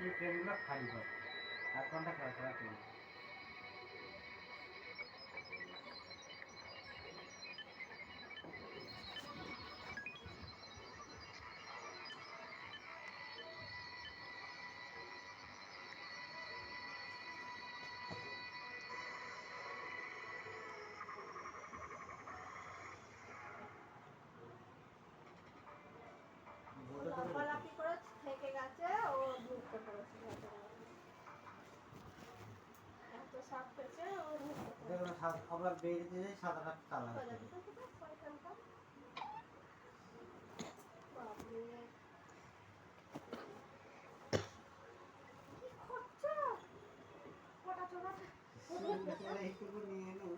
এই ট্রেনগুলো খালি হয় 8 ঘন্টা খেলা খেলা ট্রেন। লাফালাফি করে থেকে গেছে, ও ঢুকতে পেরেছে, এত সাপ পেয়েছে ও ঢুকতে পেরেছে। আবার বেরিয়ে যায় সাদাটা কালা বাপরে কি করছ ফটা চোরা এইটুকু নিয়ে এলো।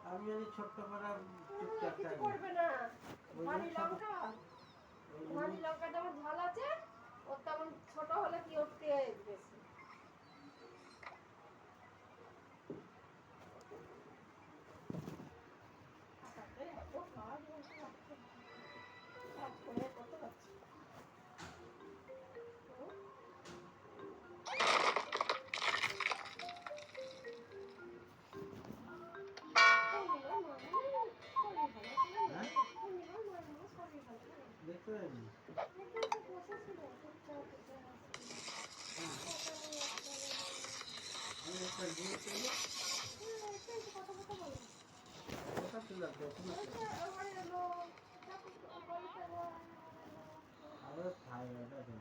আমি যদি ছোট্ট করে চুপচাপ কিছু থাকি করবে না। ভারী লঙ্কা, ভারী লঙ্কাটা আমার ঝাল আছে, ওর তেমন ছোট হলে কি ওর তেজ বেশি। কাজ করে কত পাচ্ছি দেখতে পাইনি। আমি একটা জিনিস করি কথা ছিল আরো থাইরয়েড আছে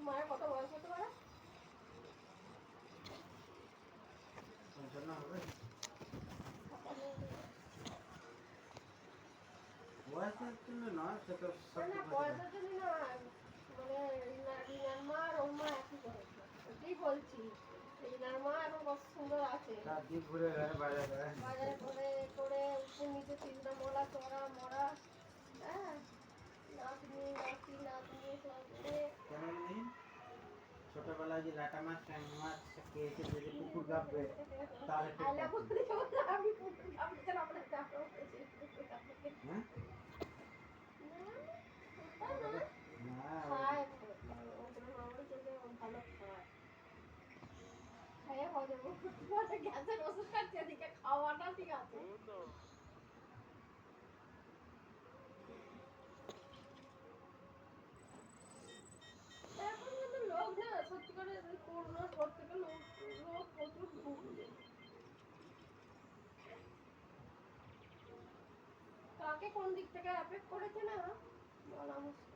মায়ের কত বয়স হতে পারে? না হবে বয়সের জন্য নয়, সেটা না বয়সের জন্য নয়, মানে রিনার মা আর ওর মা একই করেছে, ওটাই বলছি। রিনার মা এখন কত সুন্দর আছে, তার দিক ঘুরে ঘরে বাজারে বাজারে করে করে উপর নিচে তিনটা মোলা চড়া মরা, হ্যাঁ, নাতনি নাতি নাতনি সব কেন নেই। ছোটবেলায় যে লাটা মাছ ট্যাং মাছ খেয়েছে, যে পুকুর গাববে তার আমি পুকুর গাবতে আমরা যাবো হ্যাঁ খায় ভালো খায়, খাইয়ে হজম করতে গ্যাসের ওষুধ খাচ্ছে, এদিকে খাওয়াটা ঠিক আছে। এখন কিন্তু লোক না সত্যি করে করোনার পর থেকে লোক প্রচুর ভুগছে। কাকে কোন দিক থেকে এফেক্ট করেছে না বলা মুশকিল।